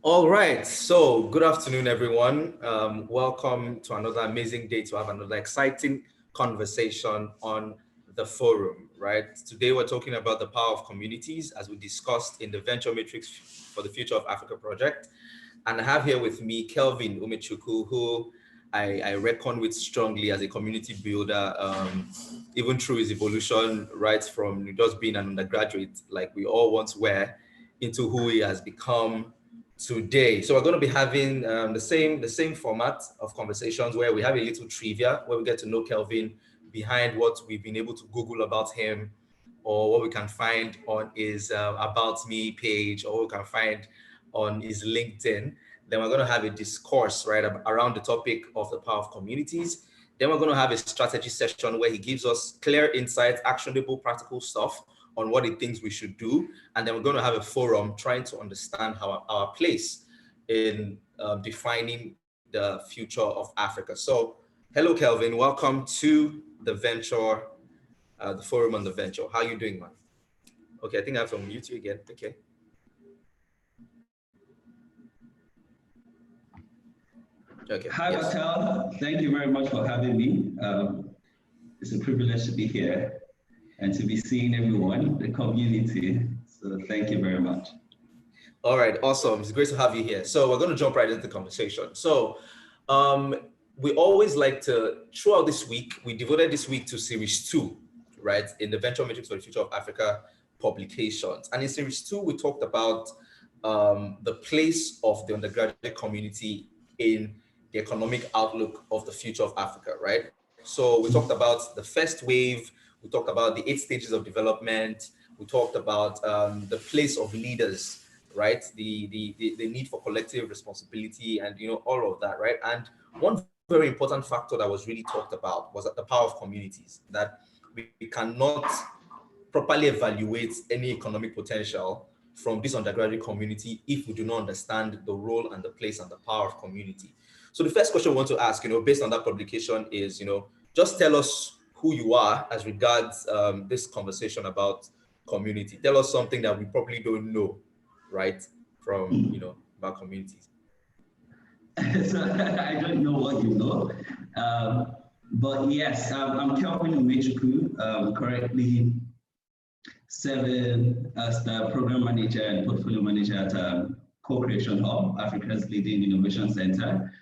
All right, so good afternoon, everyone. Welcome to another amazing day to have another exciting conversation on the forum, right? Today, we're talking about the power of communities as we discussed in the Venture Matrix for the Future of Africa project. And I have here with me Kelvin Umechukwu, who I reckon with strongly as a community builder, even through his evolution, right from just being an undergraduate, like we all once were, into who he has become today. So we're going to be having the same format of conversations where we have a little trivia where we get to know Kelvin behind what we've been able to Google about him, or what we can find on his About Me page, or what we can find on his LinkedIn. Then we're going to have a discourse right around the topic of the power of communities. Then we're going to have a strategy session where he gives us clear insights, actionable, practical stuff on what he thinks we should do. And then we're going to have a forum trying to understand our place in defining the future of Africa. So hello, Kelvin. Welcome to the venture, the forum on the venture. How are you doing, man? Okay, I think I have to mute you again. Okay. Okay. Hi, yes. Martel. Thank you very much for having me. It's a privilege to be here and to be seeing everyone, the community. So thank you very much. All right, awesome. It's great to have you here. So we're going to jump right into the conversation. So we always like to, throughout this week, we devoted this week to series 2, right, in the Venture Matrix for the Future of Africa publications. And in series 2, we talked about the place of the undergraduate community in the economic outlook of the future of Africa, right? So we talked about the first wave, we talked about the 8 stages of development, we talked about the place of leaders, right? The need for collective responsibility and, all of that, right? And one very important factor that was really talked about was the power of communities, that we cannot properly evaluate any economic potential from this undergraduate community if we do not understand the role and the place and the power of community. So the first question I want to ask, based on that publication is, just tell us who you are as regards this conversation about community. Tell us something that we probably don't know, right, from, about communities. So I don't know what you know, but yes, I'm Kelvin Umechukwu, currently serving as the program manager and portfolio manager at Co-Creation Hub, Africa's leading innovation center.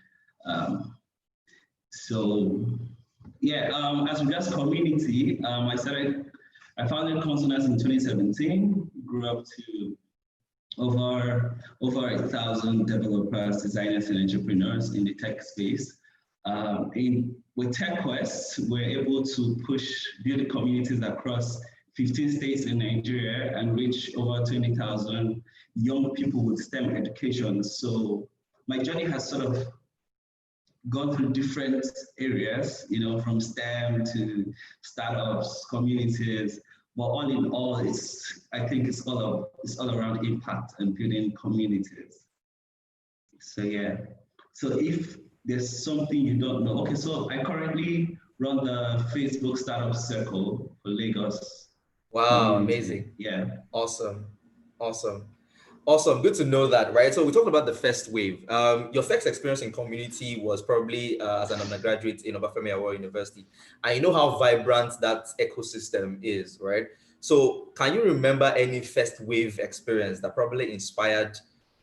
As regards community, I founded Consonance in 2017, grew up to over 1,000 developers, designers, and entrepreneurs in the tech space. With TechQuest, we're able to build communities across 15 states in Nigeria and reach over 20,000 young people with STEM education. So my journey has sort of gone through different areas, from STEM to startups, communities, but all in all, I think it's all around impact and building communities. So yeah, so if there's something you don't know, okay, so I currently run the Facebook Startup Circle for Lagos. Wow, amazing. Yeah. Awesome. Good to know that, right? So we talked about the first wave. Your first experience in community was probably as an undergraduate in Obafemi Awolowo University. And you know how vibrant that ecosystem is, right? So can you remember any first wave experience that probably inspired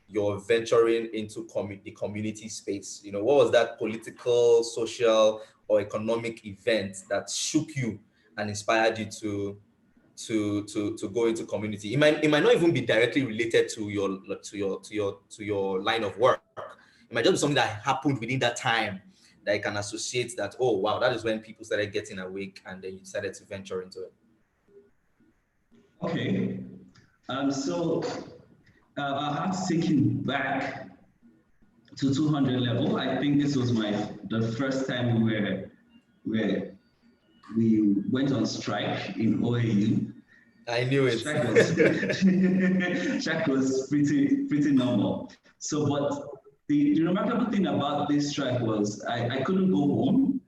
your venturing into the community space? What was that political, social, or economic event that shook you and inspired you to go into community? It might not even be directly related to your line of work. It might just be something that happened within that time that you can associate that, oh wow, that is when people started getting awake and then you decided to venture into it. Okay, so I'll have to take you back to 200 level. I think this was the first time we went on strike in OAU. I knew it. Strike was pretty normal. So, but the remarkable thing about this strike was I couldn't go home,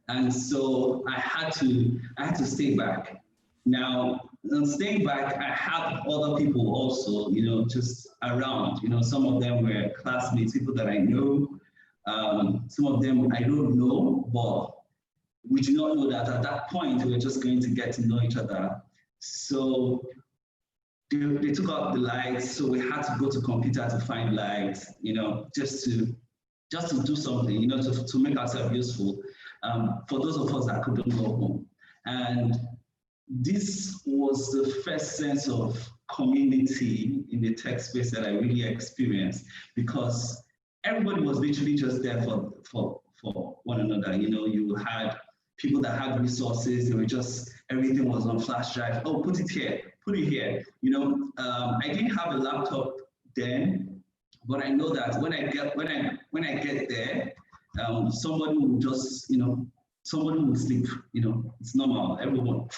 and so I had to stay back. Now, staying back, I had other people also, just around. Some of them were classmates, people that I know. Some of them I don't know, but we do not know that at that point we were just going to get to know each other. So they took out the lights, so we had to go to computer to find lights, just to do something, to make ourselves useful for those of us that couldn't go home. And this was the first sense of community in the tech space that I really experienced, because everybody was literally just there for one another. You had people that had resources. They were just, everything was on flash drive. Oh, put it here, put it here. I didn't have a laptop then, but I know that when I get there, somebody will just, somebody will sleep. It's normal. Everyone,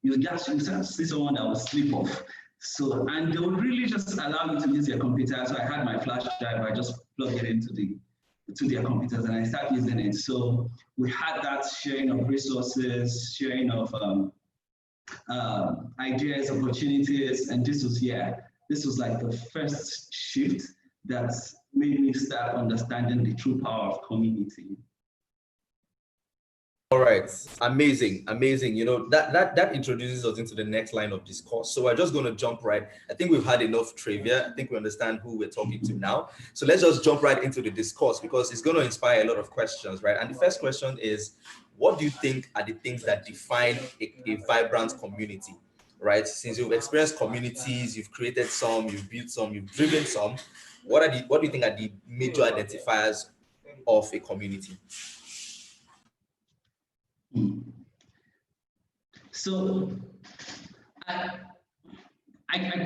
you just see someone that will sleep off. So, and they would really just allow you to use your computer. So I had my flash drive. I just plugged it into their computers and I started using it. So we had that sharing of resources, sharing of ideas, opportunities, and this was like the first shift that made me start understanding the true power of community. All right, amazing. That introduces us into the next line of discourse. So we're just going to jump right. I think we've had enough trivia. I think we understand who we're talking to now. So let's just jump right into the discourse, because it's going to inspire a lot of questions, right? And the first question is, what do you think are the things that define a vibrant community, right? Since you've experienced communities, you've created some, you've built some, you've driven some, what do you think are the major identifiers of a community? So I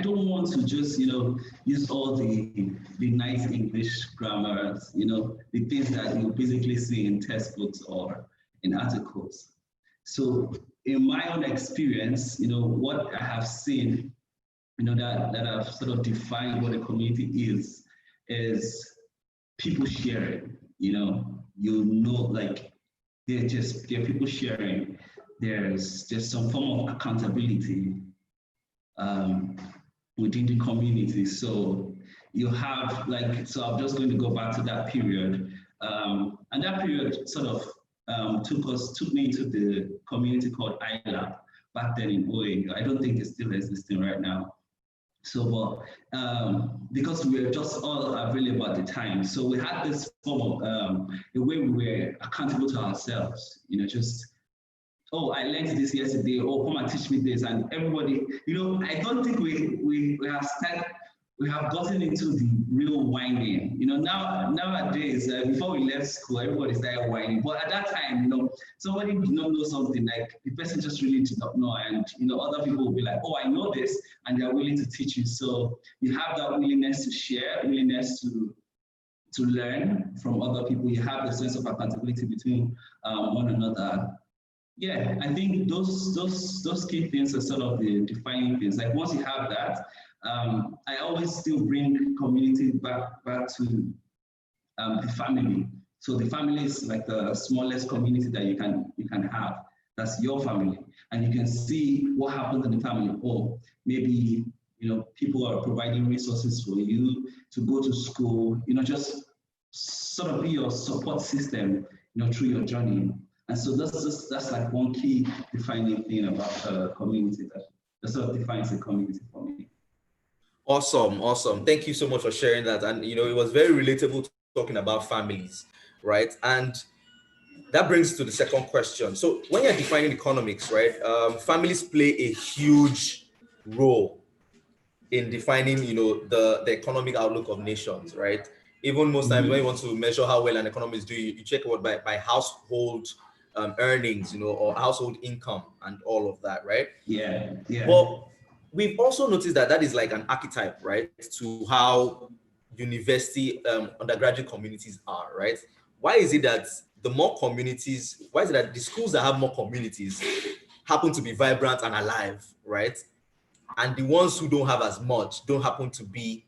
don't want to just, use all the nice English grammars, the things that you basically see in textbooks or in articles. So in my own experience, what I have seen, that I've sort of defined what a community is people sharing, like they're people sharing. There's some form of accountability within the community. So you have so I'm just going to go back to that period. And that period sort of took me into the community called iLab back then in OA. I don't think it's still existing right now. So, but because we were just all available at the time, so we had this form of the way we were accountable to ourselves, just, oh, I learned this yesterday, oh, come and teach me this. And everybody, I don't think we have gotten into the real whining. Nowadays, before we left school, everybody started whining. But at that time, somebody did not know something, like the person just really did not know. And, other people will be like, oh, I know this, and they're willing to teach you. So you have that willingness to share, willingness to learn from other people. You have the sense of accountability between one another. Yeah, I think those key things are sort of the defining things. Like once you have that, I always still bring community back to the family. So the family is like the smallest community that you can have. That's your family, and you can see what happens in the family. Or maybe people are providing resources for you to go to school. Just sort of be your support system. Through your journey. And so that's like one key defining thing about a community that sort of defines a community for me. Awesome. Thank you so much for sharing that. And it was very relatable talking about families, right? And that brings to the second question. So when you're defining economics, right, families play a huge role in defining, the economic outlook of nations, right? Even most times when you want to measure how well an economy is doing, you check what by household earnings, or household income and all of that, right? Yeah. But we've also noticed that is like an archetype, right, to how university undergraduate communities are, right? Why is it that the schools that have more communities happen to be vibrant and alive, right? And the ones who don't have as much don't happen to be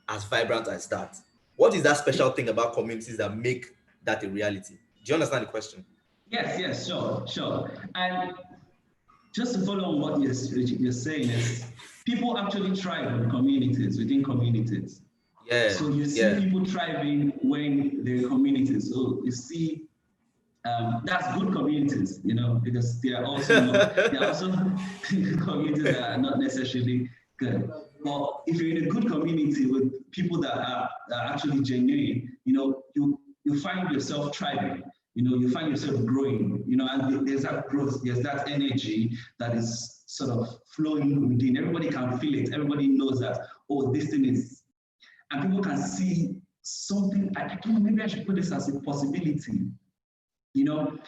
as vibrant as that? What is that special thing about communities that make that a reality? Do you understand the question? Yes, sure. And just to follow on what you're saying is people actually thrive in communities, within communities. Yeah. So you see people thriving when they're in communities. So you see that's good communities, because there are also communities that are not necessarily good. But if you're in a good community with people that are actually genuine, you find yourself thriving. You find yourself growing. And there's that growth, there's that energy that is sort of flowing within. Everybody can feel it. Everybody knows that, oh, this thing is, and people can see something. I don't know, maybe I should put this as a possibility. The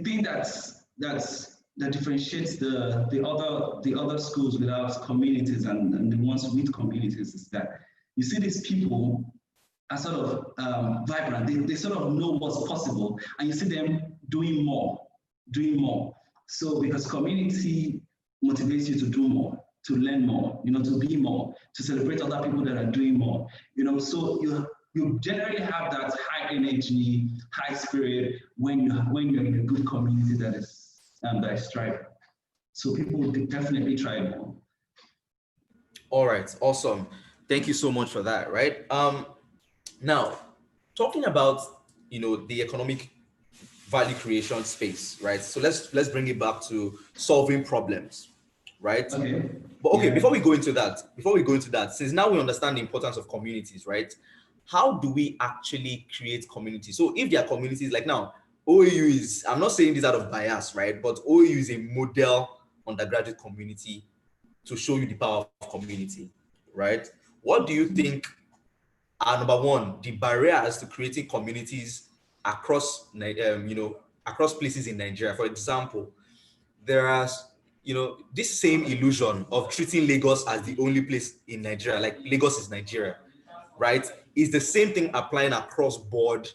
thing that differentiates the other schools without communities and the ones with communities is that you see these people are sort of vibrant. They sort of know what's possible, and you see them doing more. So because community motivates you to do more, to learn more, to be more, to celebrate other people that are doing more, so you generally have that high energy, high spirit when you're in a good community that is thriving. So people will definitely thrive more. All right, awesome. Thank you so much for that. Right. Now, talking about the economic value creation space, right? So let's bring it back to solving problems, right? Okay. But okay, before we go into that, since now we understand the importance of communities, right? How do we actually create communities? So if there are communities like now, OAU is, I'm not saying this out of bias, right? But OAU is a model undergraduate community to show you the power of community, right? What do you think are, number one, the barriers to creating communities across, across places in Nigeria? For example, there are, this same illusion of treating Lagos as the only place in Nigeria, like Lagos is Nigeria, right? Is the same thing applying across board,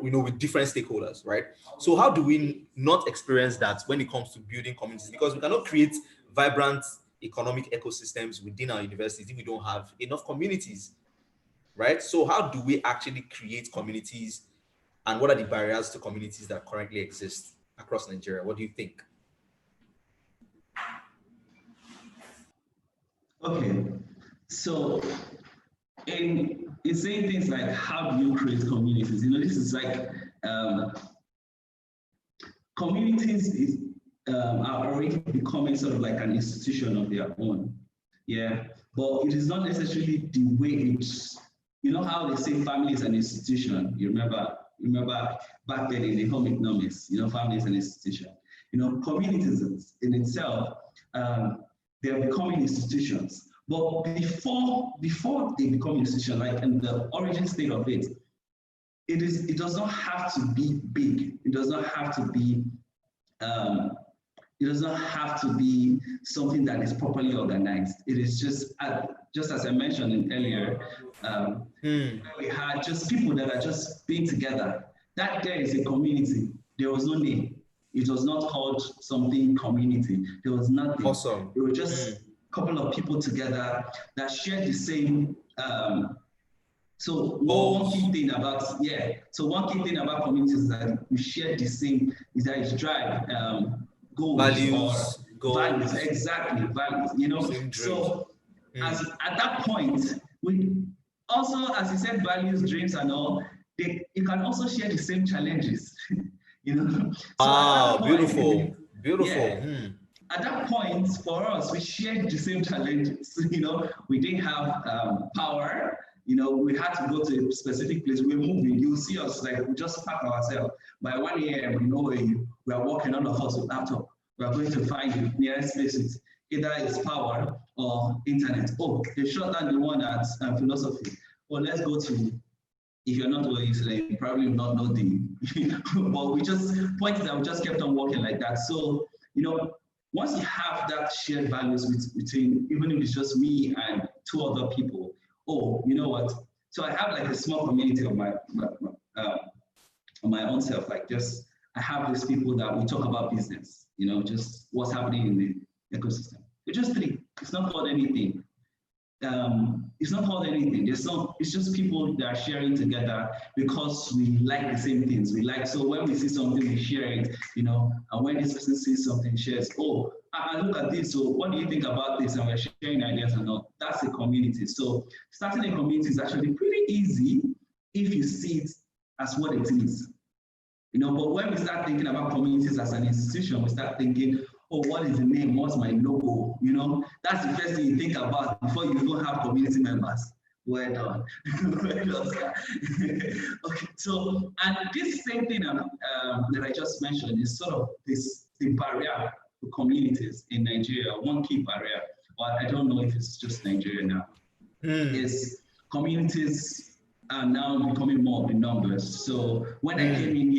with different stakeholders, right? So how do we not experience that when it comes to building communities? Because we cannot create vibrant economic ecosystems within our universities if we don't have enough communities, right? So how do we actually create communities, and what are the barriers to communities that currently exist across Nigeria? What do you think? Okay, so in saying things like how do you create communities, this is like communities are already becoming sort of like an institution of their own. Yeah, but it is not necessarily the way it's, how they say family is an institution. You remember back then in the home economics, family is an institution. Communities in itself, they are becoming institutions. But before they become institutions, like in the origin state of it, it does not have to be big. It does not have to be something that is properly organized. It is just as I mentioned earlier, we had just people that are just being together. That there is a community. There was no name. It was not called something community. There was nothing. Awesome. It was just a couple of people together that shared the same. So one key thing about communities is that we share the same, is that it's drive, goals, values, exactly, values. So as at that point, we also, as you said, values, dreams, and all, you can also share the same challenges. So beautiful. Yeah, at that point, for us, we shared the same challenges. We didn't have power. We had to go to a specific place. We're moving. You'll see us, like, we just pack ourselves. By 1 a.m., we are walking, all of us with laptop. We are going to find the nearest places. Either it's power or internet. Oh, they shut down the one at philosophy. Well, let's go to, if you're not OAU, you probably will not know the, but we just, point is that we just kept on walking like that. So, once you have that shared values between, even if it's just me and two other people, oh, you know what? So I have like a small community of my own self. Like, just, I have these people that we talk about business, just what's happening in the ecosystem. It's just 3. It's not called anything. it's not called anything. It's just people that are sharing together because we like the same things. So when we see something, we share it, and when this person sees something, shares, oh, I look at this, so what do you think about this? And we're sharing ideas and all. That's a community. So starting a community is actually pretty easy if you see it as what it is. But when we start thinking about communities as an institution, we start thinking, oh, what is the name? What's my logo? That's the first thing you think about before you even have community members. Well done. Well done, sir. Okay, so, and this same thing that I just mentioned is sort of the barrier to communities in Nigeria, one key barrier, but I don't know if it's just Nigeria now, is communities are now becoming more in numbers. So when I came in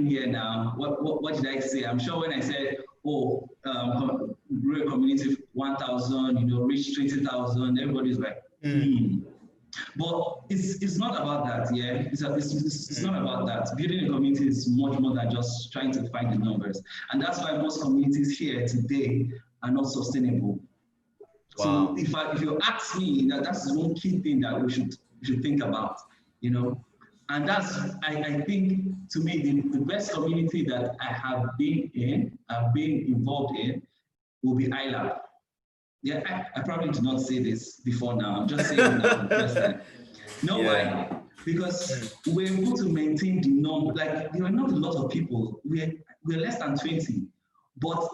here now, what did I say? I'm sure when I said, oh, grow a community 1,000, reach 20,000, everybody's like, But it's not about that, yeah. It's not about that. Building a community is much more than just trying to find the numbers, and that's why most communities here today are not sustainable. Wow. So if you ask me, that's one key thing that we should think about, and that's I think to me the best community that I have been involved in will be ILAB. Yeah, I probably did not say this before now. I'm just saying it now for the first time. Why? Because we're able to maintain the number. Like, there are not a lot of people. We're less than 20, but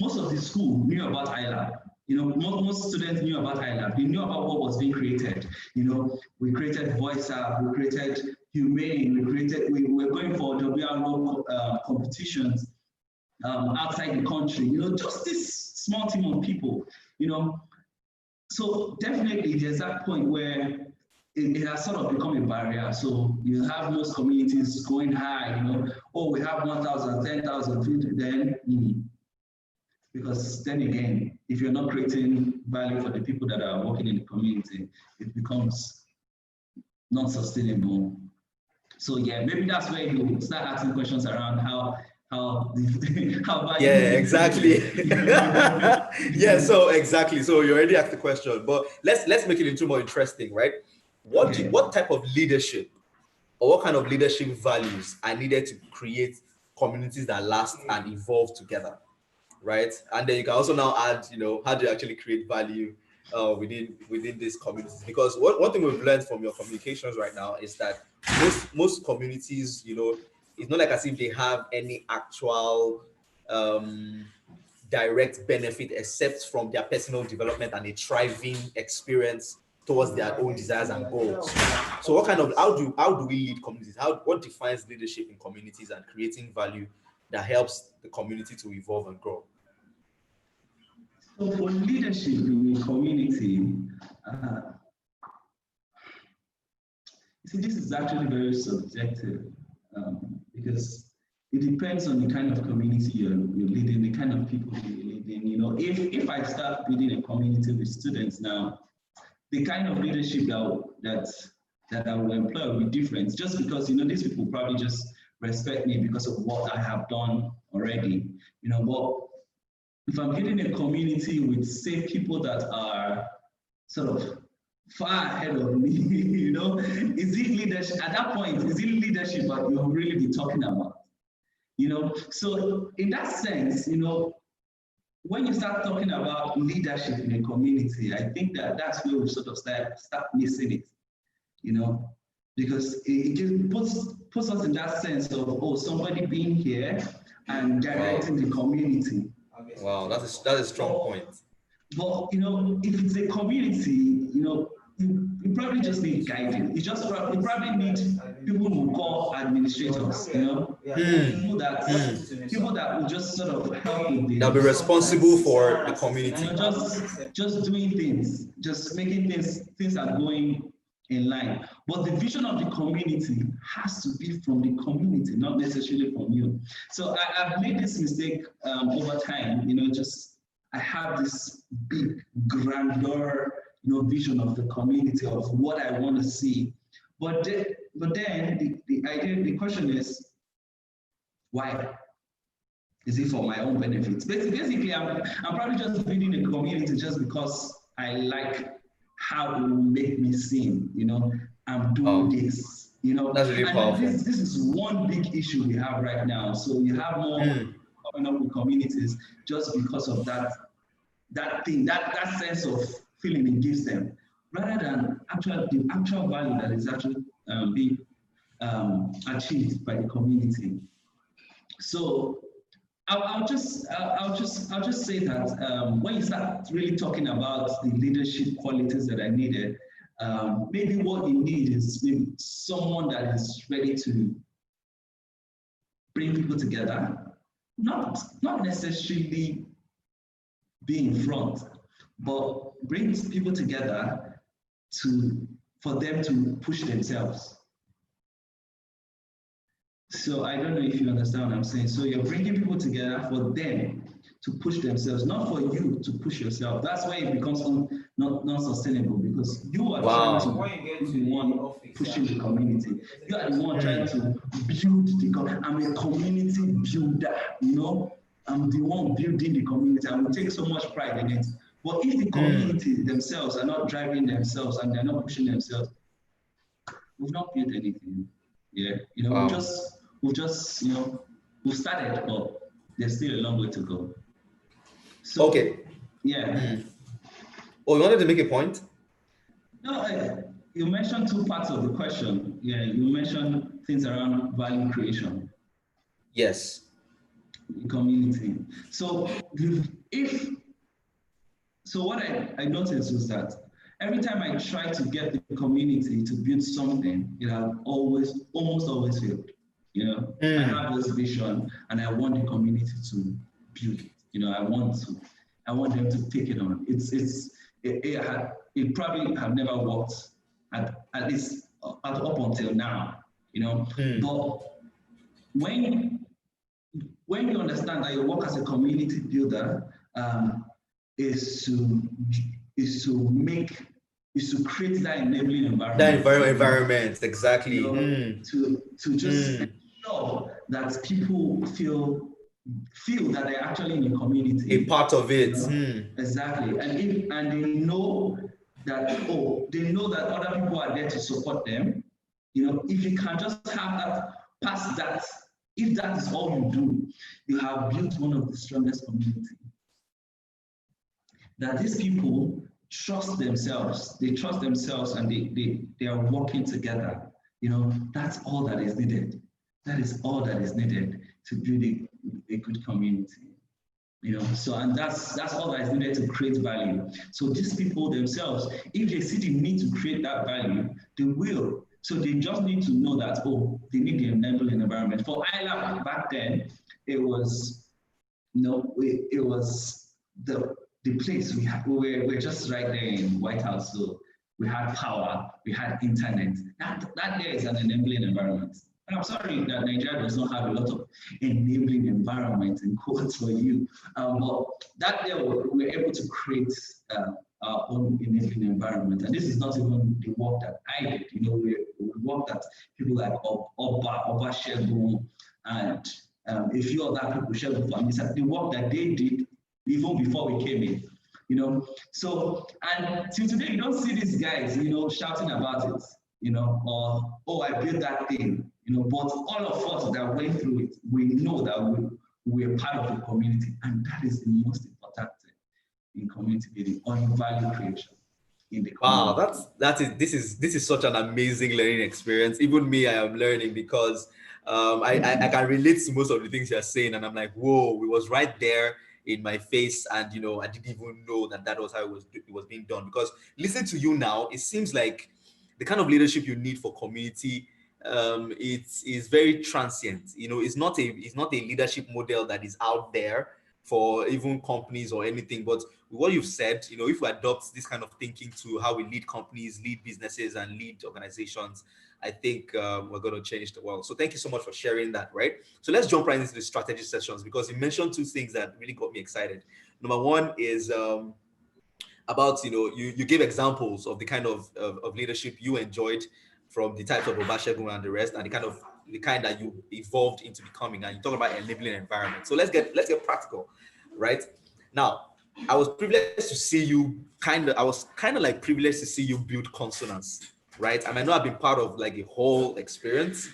most of the school knew about ILAB. Most students knew about ILAB. They knew about what was being created. We created Voice App, we created Humane, we were going for WRO competitions outside the country. Just this small team of people. So definitely there's that point where it has sort of become a barrier. So you have most communities going high. Oh, we have 1,000, 10,000, then. Because then again, if you're not creating value for the people that are working in the community, it becomes not sustainable. So yeah, maybe that's where you start asking questions around how exactly. Yeah, so exactly. So you already asked the question, but let's make it a little more interesting, right? What type of leadership or what kind of leadership values are needed to create communities that last and evolve together? Right, and then you can also now add, how do you actually create value within these communities? Because one thing we've learned from your communications right now is that most communities, it's not like as if they have any actual direct benefit except from their personal development and a thriving experience towards their own desires and goals. So how do we lead communities? What defines leadership in communities and creating value that helps the community to evolve and grow? So for leadership in the community, this is actually very subjective because it depends on the kind of community you're leading, the kind of people you're leading. If I start building a community with students now, the kind of leadership that I will employ will be different. Just because these people probably just respect me because of what I have done already. But if I'm building a community with, say, people that are sort of far ahead of me, is it leadership? At that point, is it leadership that you'll really be talking about? So in that sense, when you start talking about leadership in a community, I think that's where we sort of start missing it, because it just puts us in that sense of, somebody being here and directing the community. Wow, that's a strong point. But if it's a community, you probably just need guiding. You probably need people who call administrators, people that will just sort of help with the. They'll be responsible for the community. Just doing things, just making things are going in line. But the vision of the community has to be from the community, not necessarily from you. So I've made this mistake over time, I have this big, grandeur, vision of the community of what I want to see. But then the question is, why? Is it for my own benefits? Basically, I'm probably just building a community just because I like how it will make me seem, I'm doing this, That's really and powerful. this is one big issue we have right now. So you have more coming up with communities just because of that thing, that sense of feeling it gives them, rather than the actual value that is actually being achieved by the community. So I'll just say that when you start really talking about the leadership qualities that I needed, maybe what you need is maybe someone that is ready to bring people together, not necessarily be in front, but bring people together for them to push themselves. So I don't know if you understand what I'm saying. So you're bringing people together for them to push themselves, not for you to push yourself. That's why it becomes not sustainable, because you are trying to be the one pushing the community. You are the one trying to build the community. I'm a community builder, I'm the one building the community. I will take so much pride in it. But if the community themselves are not driving themselves and they're not pushing themselves, we've not built anything. Yeah, we've just we've started, but there's still a long way to go. So Okay. yeah. Oh, you wanted to make a point? No, you mentioned two parts of the question. Yeah, you mentioned things around value creation. Yes. Community. So what I noticed was that every time I try to get the community to build something, it has almost always failed. I have this vision and I want the community to build it. I want them to take it on. It probably have never worked at least up until now. But when you understand that your work as a community builder is to create that enabling environment. That environment, exactly. To just ensure that people feel that they're actually in a community. A part of it. Exactly. And they know that other people are there to support them. If you can just have that, past that, if that is all you do, you have built one of the strongest communities. That these people trust themselves. They trust themselves and they are working together. That's all that is needed. That is all that is needed to build a good community. So, and that's all that is needed to create value. So these people themselves, if they see the need to create that value, they will. So they just need to know that, they need the enabling environment. For ILAB back then, it was, it was the place we're just right there in White House. So we had power, we had internet. That there is an enabling environment. And I'm sorry that Nigeria does not have a lot of enabling environment in quotes for you. But that there we're able to create our own enabling environment. And this is not even the work that I did. We work that people like Oba Shegun and a few other people, Shegun families, the work that they did even before we came in. So, and till today, you don't see these guys, shouting about it, or, I built that thing, but all of us that went through it, we know that we're part of the community, and that is the most important thing in community building or in value creation in the community. Wow, this is such an amazing learning experience. Even me, I am learning because I can relate to most of the things you're saying, and I'm like, whoa, it was right there in my face, and I didn't even know that was how it was being done. Because listening to you now, it seems like the kind of leadership you need for community, it's very transient. It's not a leadership model that is out there for even companies or anything. But with what you've said, if we adopt this kind of thinking to how we lead companies, lead businesses, and lead organizations, I think we're going to change the world. So thank you so much for sharing that, right? So let's jump right into the strategy sessions, because you mentioned two things that really got me excited. Number one is about, you gave examples of the kind of leadership you enjoyed from the types of Obashegun and the rest, and the kind that you evolved into becoming. And you talk about enabling environment. So let's get practical, right? Now, I was privileged to see you I was kind of like privileged to see you build consonants, right? I might not have been part of like a whole experience,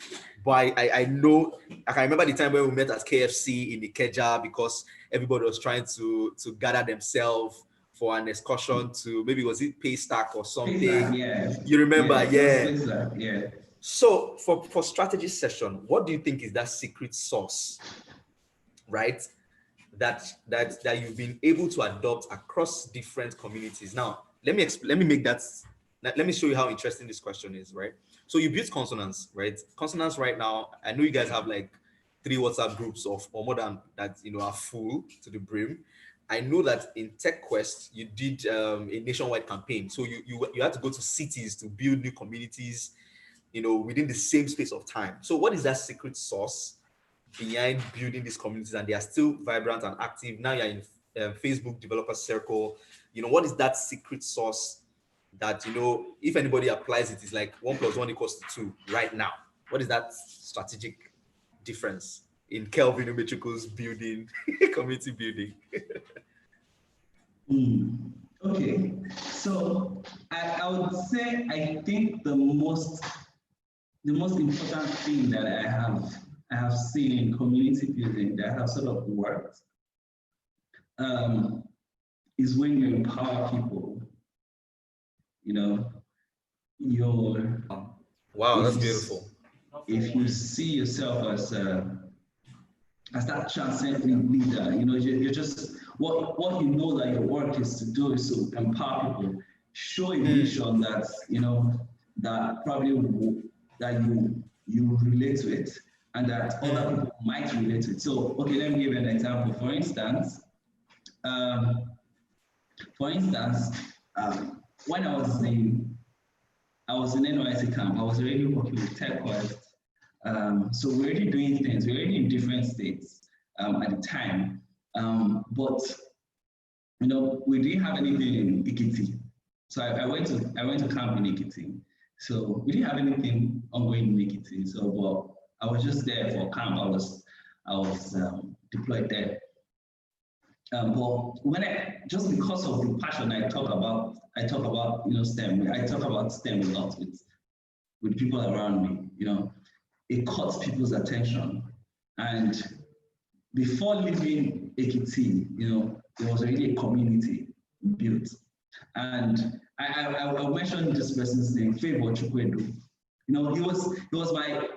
but I know, I can remember the time when we met at KFC in Ikeja because everybody was trying to gather themselves for an excursion to, maybe was it Paystack or something? Yeah. You remember? Yeah, it was Yeah. Paystack, yeah. So for strategy session, what do you think is that secret sauce, right? That you've been able to adopt across different communities. Now, let me make that, let me show you how interesting this question is, right? So you built consonants, right? Consonants right now, I know you guys have like 3 WhatsApp groups of or more than that, are full to the brim. I know that in TechQuest you did a nationwide campaign, so you had to go to cities to build new communities, within the same space of time. So what is that secret sauce behind building these communities, and they are still vibrant and active? Now you're in Facebook developer circle. What is that secret sauce that, if anybody applies it, is like 1+1 = 2 right now? What is that strategic difference in Kelvin Umechukwu's building, community building? Okay, so I would say I think the most important thing that I have seen in community building that have sort of worked is when you empower people. You know, you're Wow, if that's you beautiful. if you see yourself as that transcendent leader, you're just what you know that your work is to do is to empower people, show a vision that that probably that you relate to it, and that other people might relate to it. So, okay, let me give you an example. Um, for instance, when I was in NYC camp, I was already working with TechQuest. So we're already doing things. We're already in different states at the time. But we didn't have anything in Ikiti. So I went to camp in Ikiti. So we didn't have anything ongoing in Ikiti. So but I was just there for camp. I was deployed there. But just because of the passion I talk about STEM. I talk about STEM a lot with people around me. It caught people's attention, and before leaving Ekiti, there was already a community built. And I mentioned this person's name, Favor Chukwedu. He was my,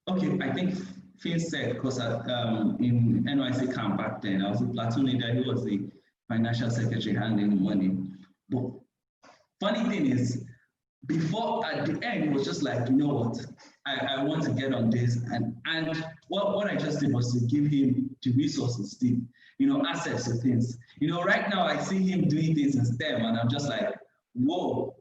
okay, I think Finn said, because in NYC camp back then, I was a platoon leader, he was the financial secretary handling money. But funny thing is, before at the end, it was just like, you know what, I want to get on this. And what I just did was to give him the resources, the assets to things. Right now I see him doing things in STEM and I'm just like, whoa,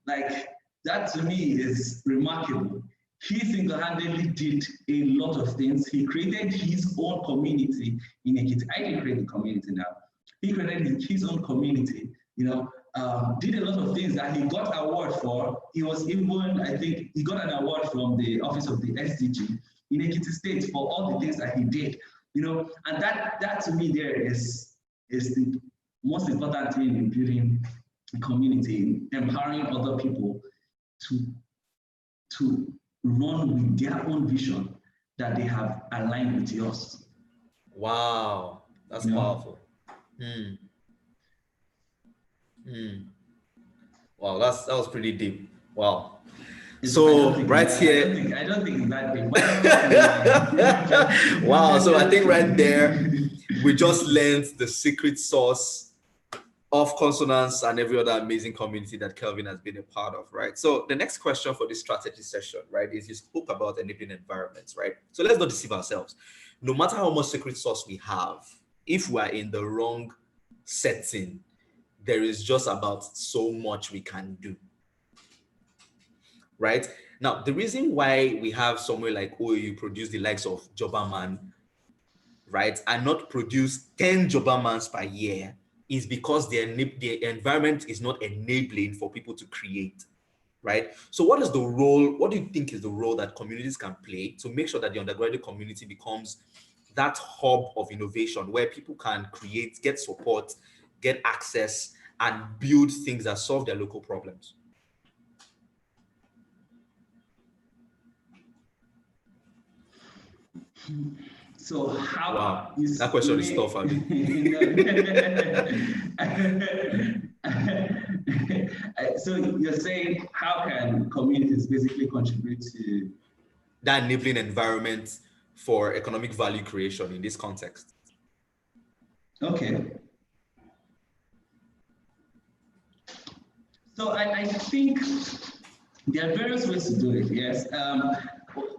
like that to me is remarkable. He single-handedly did a lot of things. He created his own community in Ekiti. I didn't create the community now. He created his own community, did a lot of things that he got award for. He was even, I think, he got an award from the office of the SDG in Ekiti State for all the things that he did, and that to me there is the most important thing in building a community, empowering other people to run with their own vision that they have aligned with yours. Wow, that's powerful. Wow, that was pretty deep. Wow. So right here, I don't think it's that deep. wow. So I think right there, we just learned the secret sauce of consonants and every other amazing community that Kelvin has been a part of, right? So the next question for this strategy session, right, is you spoke about enabling environments, right? So let's not deceive ourselves. No matter how much secret sauce we have, if we are in the wrong setting, there is just about so much we can do, right? Now, the reason why we have somewhere like OAU produce the likes of Joberman, right, and not produce 10 Jobermans per year is because the environment is not enabling for people to create, right? So what do you think is the role that communities can play to make sure that the undergraduate community becomes that hub of innovation where people can create, get support, get access, and build things that solve their local problems? So how Wow, that question is tough, Abi. So you're saying how can communities basically contribute to that enabling environment for economic value creation in this context? Okay. So I think there are various ways to do it, yes.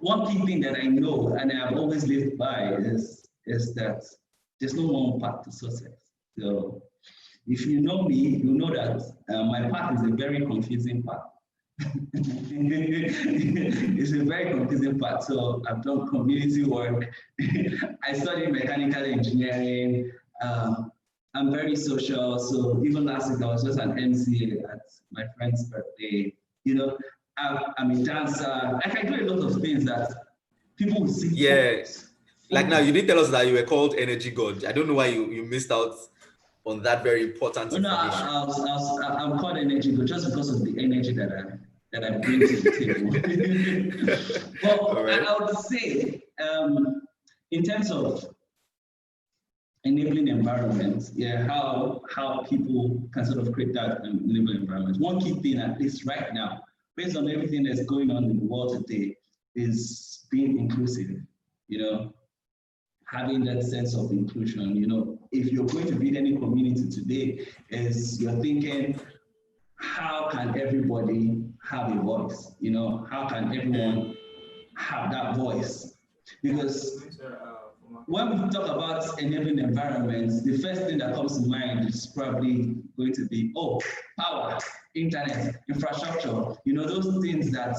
One key thing that I know and I've always lived by is that there's no one path to success. So if you know me, you know that my path is a very confusing path. It's a very confusing path. So I've done community work. I studied mechanical engineering. I'm very social. So even last week I was just an MC at my friend's birthday. You know, I'm a dancer. Like I do a lot of things that people will see. Yeah. Like now, you didn't tell us that you were called Energy God. I don't know why you missed out on that very important information. I'm called Energy God just because of the energy that I bring to the table. Well, right. I would say, in terms of enabling environments, yeah, how people can sort of create that enabling environment. One key thing, at least right now, based on everything that's going on in the world today, is being inclusive. You know, having that sense of inclusion. You know, if you're going to build any community today, is you're thinking, how can everybody have a voice? You know, how can everyone have that voice? Because when we talk about enabling environments, the first thing that comes to mind is probably going to be, power, internet, infrastructure, you know, those things that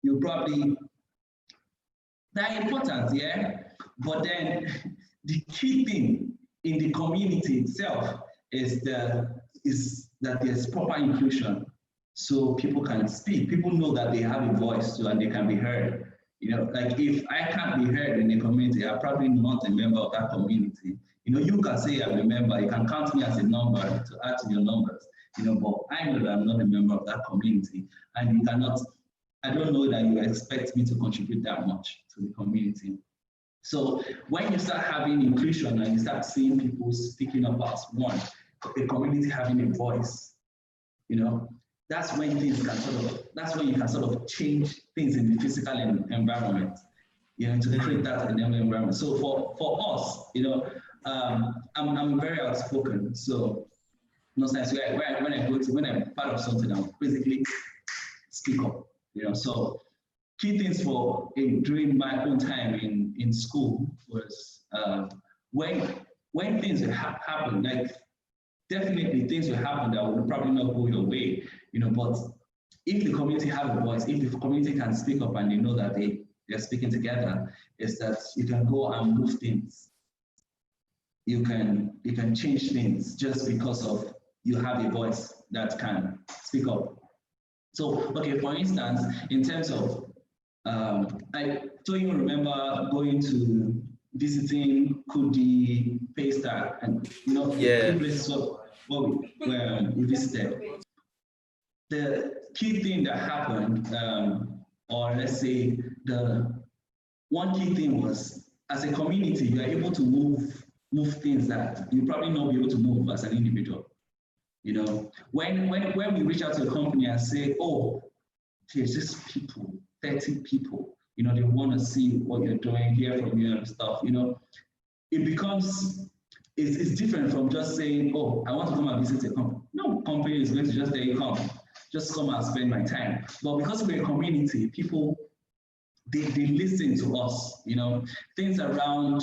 you probably, they're important, yeah? But then the key thing in the community itself is that there's proper inclusion. So people can speak, people know that they have a voice too and they can be heard. You know, like if I can't be heard in a community, I'm probably not a member of that community. You know, you can say I'm a member, you can count me as a number to add to your numbers, you know, but I know that I'm not a member of that community and you cannot, I don't know that you expect me to contribute that much to the community. So when you start having inclusion and you start seeing people speaking up as one, a community having a voice, you know, that's when things can that's when you can sort of change things in the physical environment, you know, to create that environment. So for us, you know, I'm very outspoken. So no sense when I'm part of something, I'll basically speak up, you know. So key things during my own time in school was when things happen, like definitely things will happen that will probably not go your way, you know, but if the community have a voice, if the community can speak up and they know that they're speaking together, is that you can go and move things. You can change things just because of you have a voice that can speak up. So, okay, for instance, in terms of I don't even remember going to visiting Kudi, Paystack, and you know, three places where we visited. The key thing that happened, or let's say the one key thing was, as a community, you are able to move things that you probably not be able to move as an individual. You know, when we reach out to a company and say, there's just people, 30 people, you know, they want to see what you're doing, hear from you and stuff, you know, it becomes, it's different from just saying, I want to come and visit a company. No company is going to just say, just come and spend my time. But because we're a community, people, they listen to us, you know, things around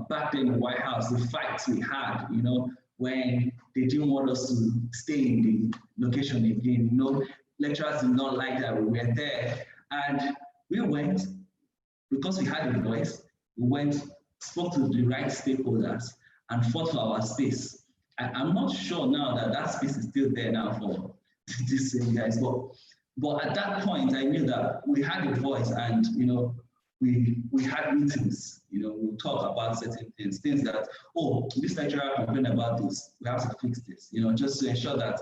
back then in the White House, the fights we had, you know, when they didn't want us to stay in the location again, you know, lecturers did not like that we were there. And we went, because we had a voice, we went, spoke to the right stakeholders and fought for our space. I'm not sure now that space is still there now for these same guys, but at that point I knew that we had a voice and, you know, we had meetings, we'll talk about certain things that, oh, this lecturer complained about this, we have to fix this, just to ensure that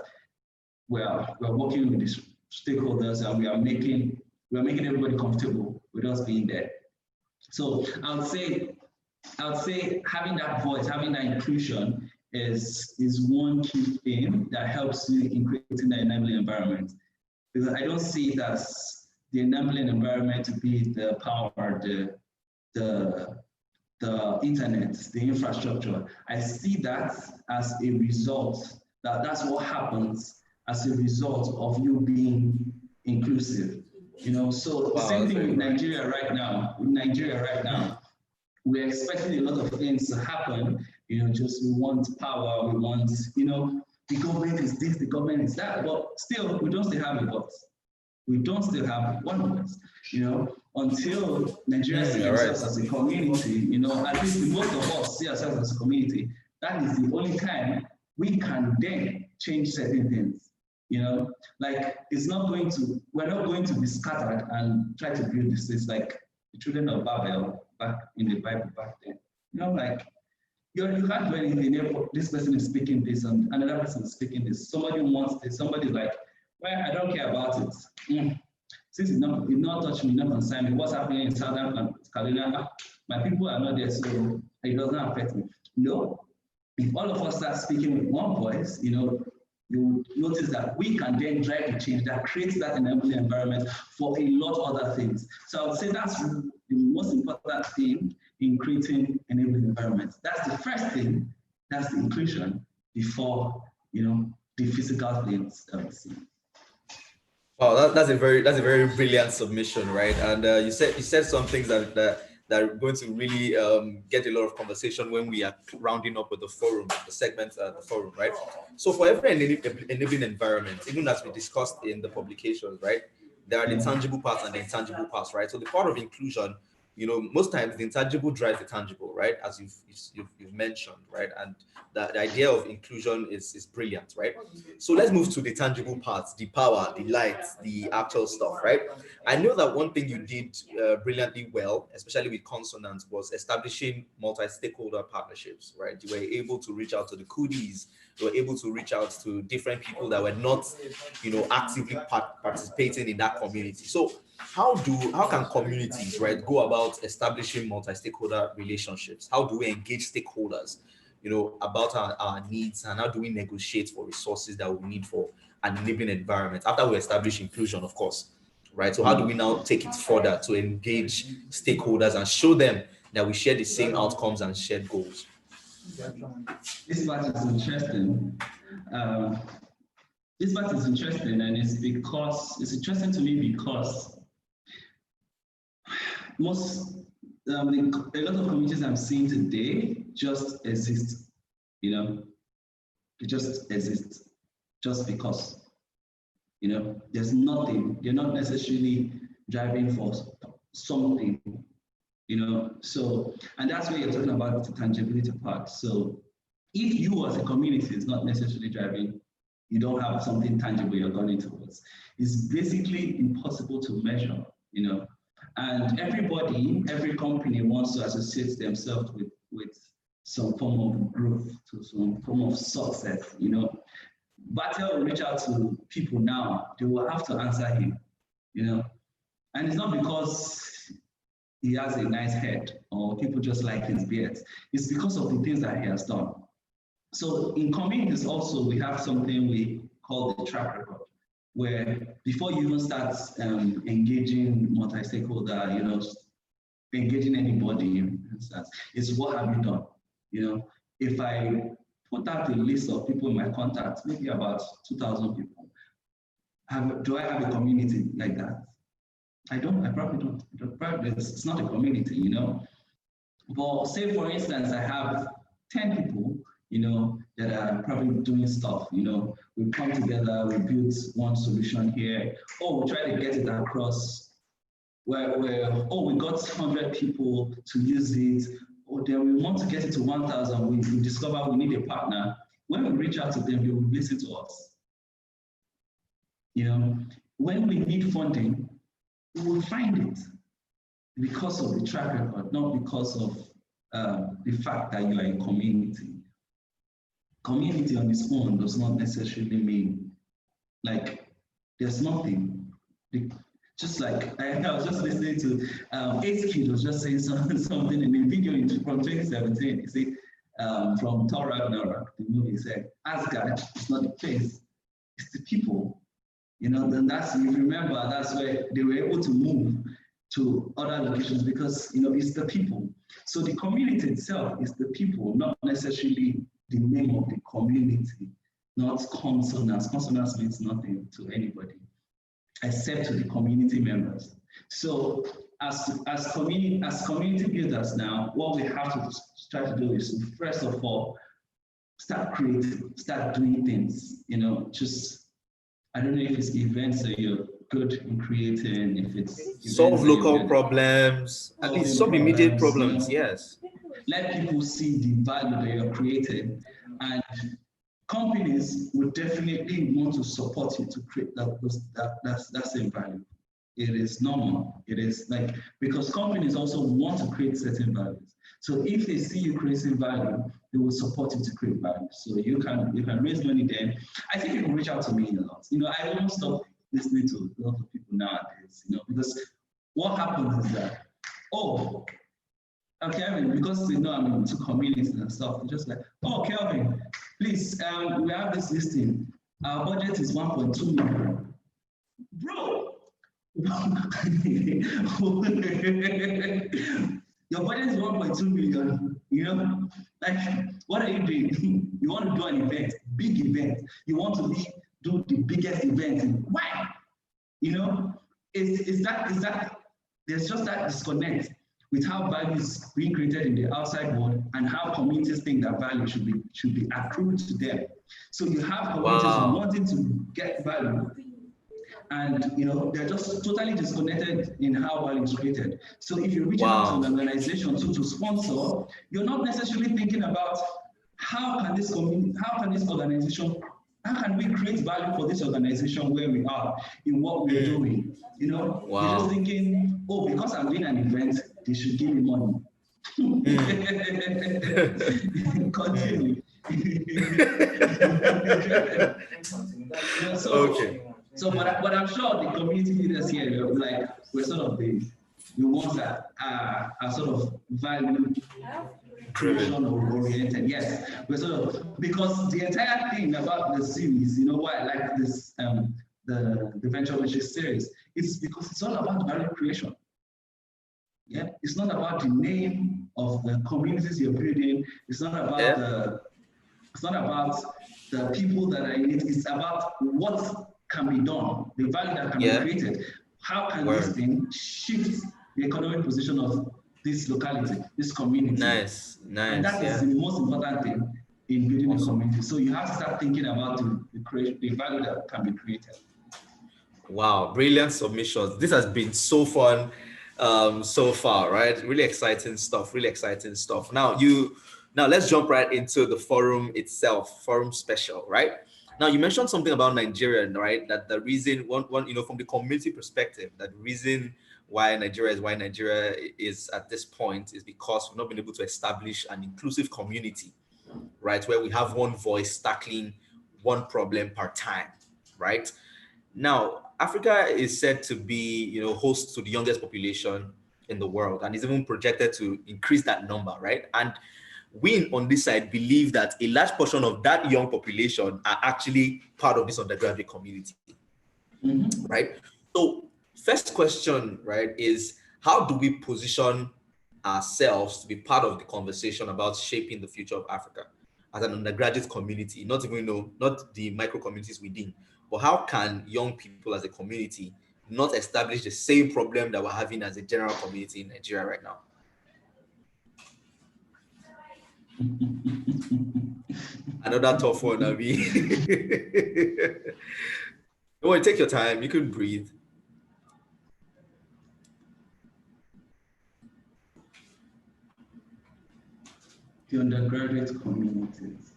we're working with the stakeholders and we are making everybody comfortable with us being there. So I would say having that voice, having that inclusion is one key thing that helps you in creating the enabling environment. Because I don't see it as the enabling environment to be the power, the internet, the infrastructure. I see that as a result, that's what happens as a result of you being inclusive. So the same thing with Nigeria right now. We're expecting a lot of things to happen. Just we want power, we want, the government is this, the government is that, but still we don't still have a voice. We don't still have one voice. Until Nigeria see themselves as a community, at least most of us see ourselves as a community, that is the only time we can then change certain things. Like we're not going to be scattered and try to build this. It's like the children of Babel back in the Bible back then. Like you can't do anything. This person is speaking this and another person is speaking this. Somebody wants this, somebody's like, well, I don't care about it. Since it not touch me, not concern me, what's happening in Southern Carolina, my people are not there, so it doesn't affect me. No, if all of us start speaking with one voice, you notice that we can then drive the change that creates that enabling environment for a lot of other things. So I would say that's the most important thing in creating enabling environments. That's the first thing, that's the inclusion before, the physical things that we see. Wow, that's a very brilliant submission, right? And you said some things that are going to really get a lot of conversation when we are rounding up with the forum, the segment, the forum, right? So for every enabling environment, even as we discussed in the publications, right, there are the tangible parts and the intangible parts, right? So the part of inclusion, most times the intangible drives the tangible, right? As you've mentioned, right? And the idea of inclusion is brilliant, right? So let's move to the tangible parts, the power, the light, the actual stuff, right? I know that one thing you did brilliantly well, especially with Consonant, was establishing multi-stakeholder partnerships, right? You were able to reach out to the Coodies, you were able to reach out to different people that were not, actively participating in that community. So how can communities, right, go about establishing multi-stakeholder relationships? How do we engage stakeholders, about our needs, and how do we negotiate for resources that we need for an enabling environment after we establish inclusion, of course, right? So how do we now take it further to engage stakeholders and show them that we share the same outcomes and shared goals? This part is interesting. This part is interesting, and it's interesting to me because a lot of communities I'm seeing today just exist. They just exist just because. There's nothing. They're not necessarily driving for something. So, and that's where you're talking about the tangibility part. So if you as a community is not necessarily driving, you don't have something tangible you're going towards. It's basically impossible to measure, and every company wants to associate themselves with some form of growth, to some form of success, Battle will reach out to people now, they will have to answer him, and it's not because he has a nice head or people just like his beard. It's because of the things that he has done. So in communities also, we have something we call the track record, where before you even start engaging multi-stakeholder, engaging anybody, it's what have you done? If I put out a list of people in my contacts, maybe about 2,000 people, do I have a community like that? I don't, I probably don't. It's not a community, But say for instance, I have 10 people, that are probably doing stuff, we come together, we build one solution here, we try to get it across, we got 100 people to use it, then we want to get it to 1,000, we discover we need a partner. When we reach out to them, they will listen to us. When we need funding, we will find it. because of the track record, not because of the fact that you are a community. Community on its own does not necessarily mean like there's nothing. Just like I was just listening to Ace Kid was just saying something in a video from 2017. He said from Thor Ragnarok, the movie, he said, Asgard is not the place, it's the people. You know, then that's, if you remember, that's where they were able to move to other locations because, you know, it's the people. So the community itself is the people, not necessarily the name of the community, not consonants. Consonants means nothing to anybody except to the community members. So as community builders now, what we have to try to do is to, first of all, start creating, start doing things, you know, just, I don't know if it's events that you're good in creating, if it's solve local problems, at least some immediate problems, you know, yes. Let people see the value that you're creating, and companies would definitely want to support you to create that same value. It is normal. It is like, because companies also want to create certain values. So if they see you creating value, they will support you to create value. So you can raise money then. I think you can reach out to me a lot. You know, I almost stop listening to a lot of people nowadays, you know, because what happens is that, oh, Kelvin, because they know I'm into communities and stuff, they're just like, oh, Kelvin, please, we have this listing. Our budget is 1.2 million. Bro, your budget is 1.2 million, you know? Like, what are you doing? You want to do an event, big event. You want to do the biggest event. Why? You know, is that there's just that disconnect with how value is being created in the outside world and how communities think that value should be accrued to them. So you have communities wanting to get value, and you know they're just totally disconnected in how value is created. So if you reach out to an organization to sponsor, you're not necessarily thinking about how can this organization, how can we create value for this organization where we are in what we're doing? You know, you're just thinking, oh, because I'm doing an event, they should give me money. Continue. So, but I'm sure the community leaders here, like, we're sort of the ones that are sort of value creation oriented. Yes, we're sort of, because the entire thing about the series, you know why I like this, the Venture Ventures series, is because it's all about value creation. Yeah, it's not about the name of the communities you're building. It's not about the people that are in it. It's about what can be done, the value that can be created. How can this thing shift the economic position of this locality, this community? Nice. And that is the most important thing in building a community. So you have to start thinking about the value that can be created. Wow, brilliant submissions. This has been so fun so far, right? Really exciting stuff. Now let's jump right into the forum itself, forum special, right? Now you mentioned something about Nigeria, right? That the reason, one, you know, from the community perspective, that the reason why Nigeria is at this point is because we've not been able to establish an inclusive community, right? Where we have one voice tackling one problem per time, right? Now, Africa is said to be, you know, host to the youngest population in the world, and is even projected to increase that number, right? And we on this side believe that a large portion of that young population are actually part of this undergraduate community, right? So first question, right, is how do we position ourselves to be part of the conversation about shaping the future of Africa as an undergraduate community, not the micro communities within, but how can young people as a community not establish the same problem that we're having as a general community in Nigeria right now? Another tough one, Abi. Don't worry, take your time. You can breathe. The undergraduate communities.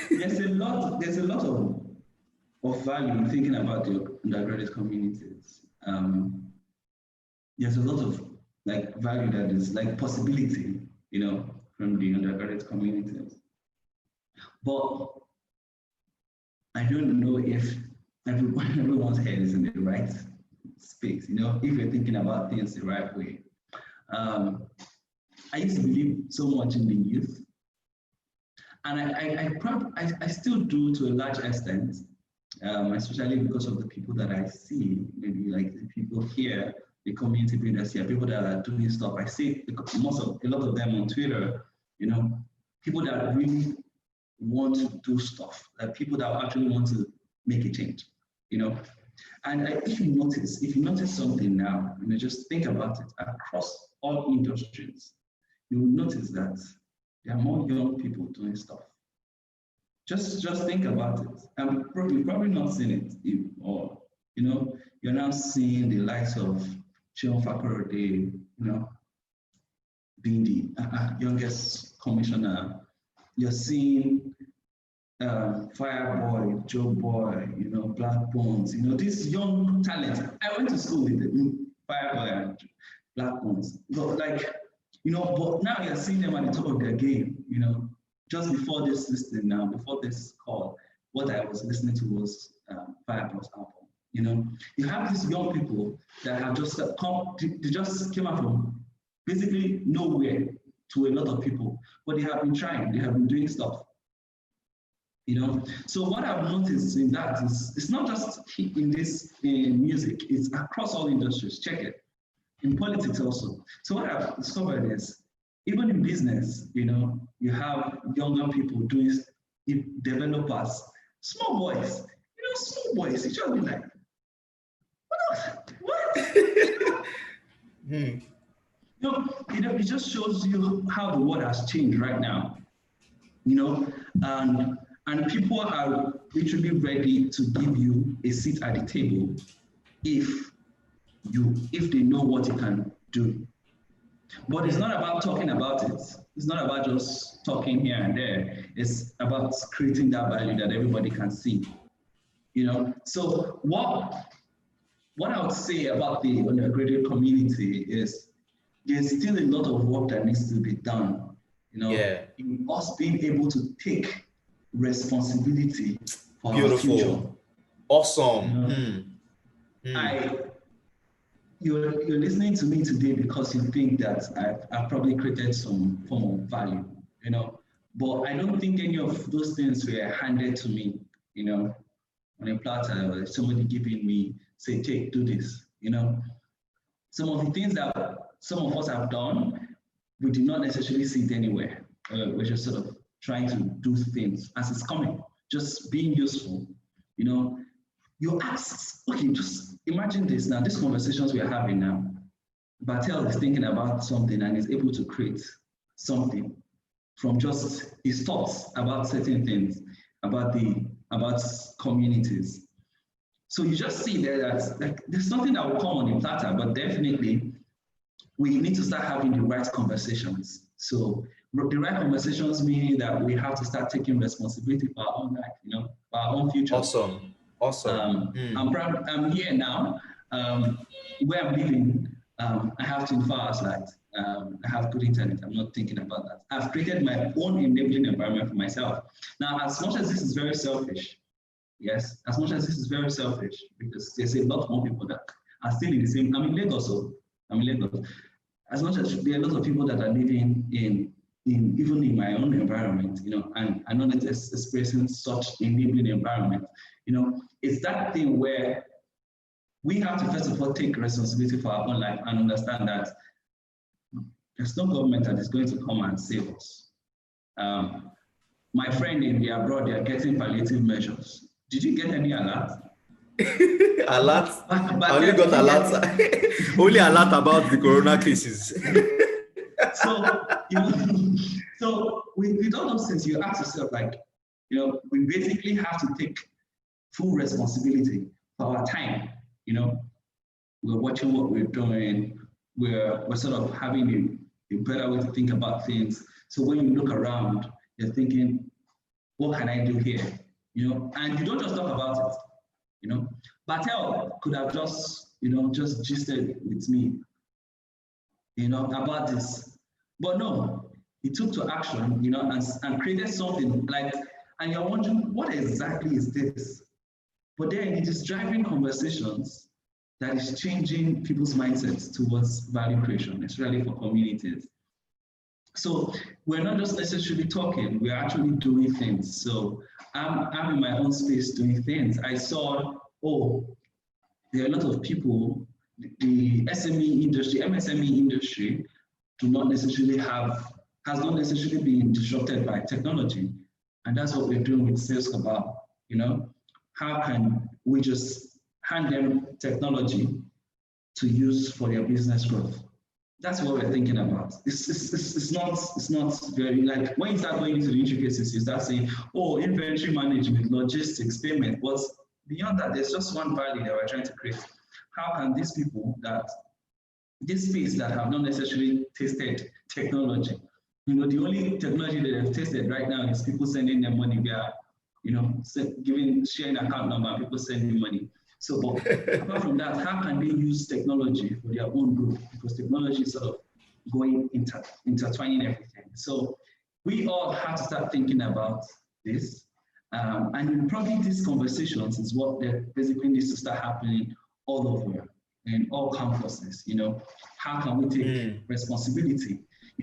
There's a lot of of value thinking about the undergraduate communities. There's a lot of like value that is like possibility, from the undergraduate communities. But I don't know if everyone's head is in the right space, if you're thinking about things the right way. I used to believe so much in the youth, and I still do to a large extent, especially because of the people that I see, maybe like the people here, the community builders here, people that are doing stuff. I see a lot of them on Twitter, people that really want to do stuff, like people that actually want to make a change, And if you notice something now, just think about it across all industries, you will notice that there are more young people doing stuff. Just think about it. And probably not seen it, or you're now seeing the likes of Chion Fakorode, being the youngest commissioner. You're seeing Fireboy, Joe Boy, Black Bones, these young talents. I went to school with them, Fireboy and Black Bones. But but now you're seeing them at the top of their game, Just before this thing now, before this call, what I was listening to was Fireboy's album. You have these young people that have just they just came out from basically nowhere to a lot of people, but they have been trying, they have been doing stuff. So what I've noticed in that is it's not just in music, it's across all industries. Check it. In politics also. So what I've discovered is even in business, you have younger people doing developers, small boys, small boys. You just be like, what? It just shows you how the world has changed right now. And people are literally ready to give you a seat at the table if they know what you can do. But it's not about talking about it. It's not about just talking here and there. It's about creating that value that everybody can see. So what I would say about the undergraduate community is there's still a lot of work that needs to be done. In us being able to take responsibility for our future. Awesome. You're listening to me today because you think that I've probably created some form of value, but I don't think any of those things were handed to me, on a platter, or somebody giving me, say, take, do this, Some of the things that some of us have done, we did not necessarily see it anywhere. We're just sort of trying to do things as it's coming, just being useful, You ask, okay, just imagine this now, these conversations we are having now. Bartel is thinking about something and is able to create something from just his thoughts about certain things, about communities. So you just see there that there's something that will come on the platter, but definitely we need to start having the right conversations. So the right conversations mean that we have to start taking responsibility for our own life, for our own future. Awesome. I'm proud. I'm here now. Where I'm living, I have 24 hours light. I have good internet. I'm not thinking about that. I've created my own enabling environment for myself. Now, as much as this is very selfish, yes, as much as this is very selfish, because there's a lot more people that are still in the same. I'm in Lagos, so I'm in Lagos. As much as there are a lot of people that are living in even in my own environment, and I'm not experiencing such enabling environment, it's that thing where we have to first of all take responsibility for our own life and understand that there's no government that is going to come and save us. My friend in the abroad, they are getting palliative measures. Did you get any alert? Alert? I only got alert. Only alert about the corona cases. So with all those things, you ask yourself, we basically have to take full responsibility for our time. We're watching what we're doing. We're sort of having a better way to think about things. So when you look around, you're thinking, what can I do here? And you don't just talk about it. you know. Bartel could have just, just gisted with me, about this. But no, he took to action, and created something like, and you're wondering, what exactly is this? But then it is driving conversations that is changing people's mindsets towards value creation, especially for communities. So we're not just necessarily talking, we're actually doing things. So I'm in my own space doing things. I saw, there are a lot of people, the SME industry, MSME industry, has not necessarily been disrupted by technology. And that's what we're doing with Sales Cabal. How can we just hand them technology to use for their business growth? That's what we're thinking about. It's not very, like, when you start going into the intricacies, you start saying, inventory management, logistics, payment. But beyond that, there's just one value that we're trying to create. How can these people this space that have not necessarily tasted technology, the only technology that they've tasted right now is people sending them money via, sharing account number, and people sending money. So, but apart from that, how can they use technology for their own growth? Because technology is sort of going intertwining everything. So we all have to start thinking about this. And probably these conversations is what basically needs to start happening all over, in all campuses. How can we take responsibility?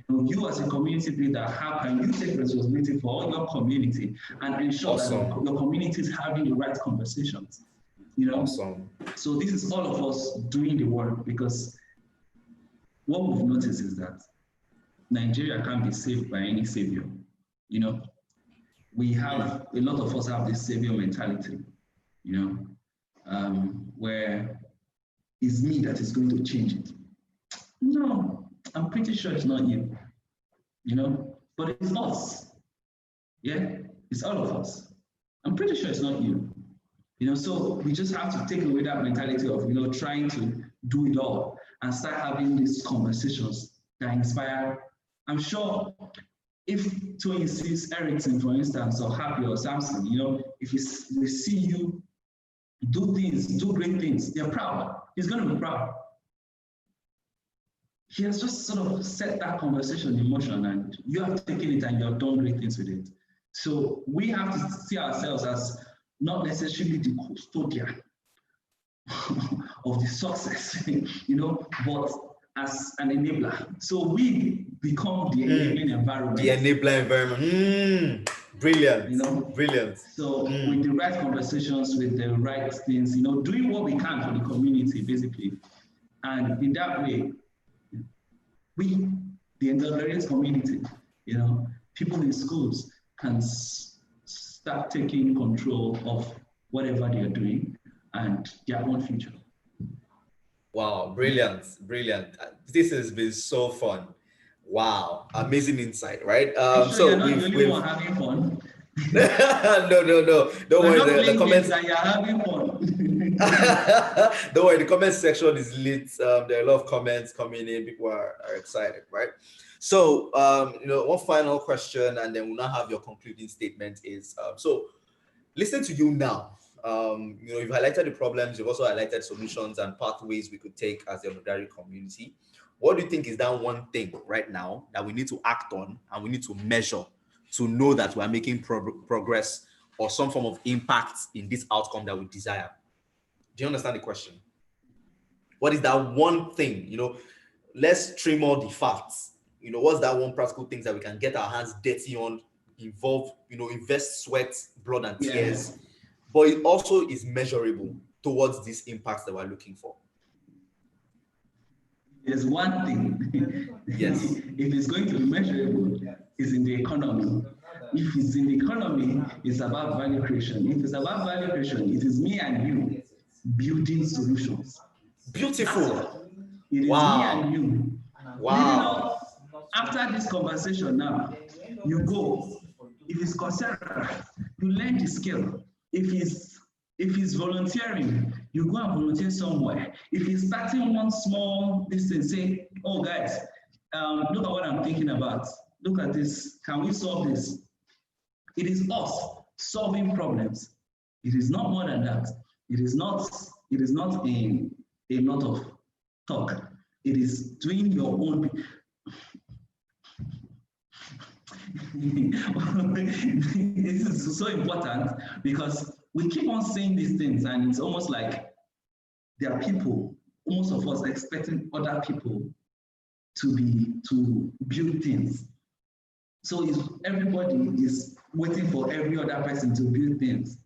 You as a community leader, how can you take responsibility for all your community and ensure that your community is having the right conversations? Awesome. So this is all of us doing the work, because what we've noticed is that Nigeria can't be saved by any savior. We have, a lot of us have this savior mentality, where it's me that is going to change it. No, I'm pretty sure it's not you, but it's us. Yeah, it's all of us. I'm pretty sure it's not you. So we just have to take away that mentality of, trying to do it all and start having these conversations that inspire. I'm sure if Tony sees Ericsson, for instance, or Happy or Samsung, if they see you do great things, they're proud. He's going to be proud. He has just sort of set that conversation in motion, and you have taken it and you have done great things with it. So we have to see ourselves as not necessarily the custodian of the success, but as an enabler. So we become the enabling environment. The enabler environment. Brilliant. Brilliant. So with the right conversations, with the right things, doing what we can for the community, basically. And in that way, we, the entrepreneurial community, people in schools can start taking control of whatever they are doing and their own future. Wow, brilliant. This has been so fun. Wow, amazing insight, right? So you're not the only one having fun. No. Don't worry, the comments. That you're having fun. Don't worry, the comment section is lit. There are a lot of comments coming in. People are excited, right? So, one final question, and then we'll now have your concluding statement is, so listen to you now. You've highlighted the problems, you've also highlighted solutions and pathways we could take as the Oludari community. What do you think is that one thing right now that we need to act on and we need to measure to know that we're making progress or some form of impact in this outcome that we desire? Do you understand the question? What is that one thing? Let's trim all the facts. What's that one practical thing that we can get our hands dirty on, invest sweat, blood, and tears, but it also is measurable towards these impacts that we're looking for? There's one thing. Yes. If it's going to be measurable, it's in the economy. If it's in the economy, it's about value creation. If it's about value creation, it is me and you building solutions. Beautiful. It is me and you. Wow. After this conversation now, you go. If it's Coursera, you learn the skill. If it's volunteering, you go and volunteer somewhere. If it's starting one small distance, say, oh guys, look at what I'm thinking about. Look at this. Can we solve this? It is us solving problems. It is not more than that. It is not a lot of talk. It is doing your own. This is so important because we keep on saying these things, and it's almost like there are people, most of us, expecting other people to build things. So if everybody is waiting for every other person to build things.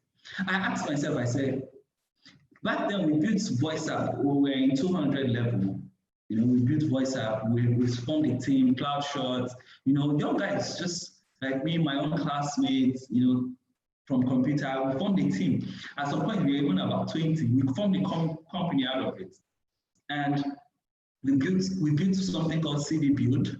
I asked myself, I said, back then we built voice app, we were in 200 level. You know, we built voice app, we formed a team, cloud shots, you know, young guys just like me, my own classmates, you know, from computer, we formed a team. At some point, we were even about 20. We formed a company out of it. And we built something called CD Build.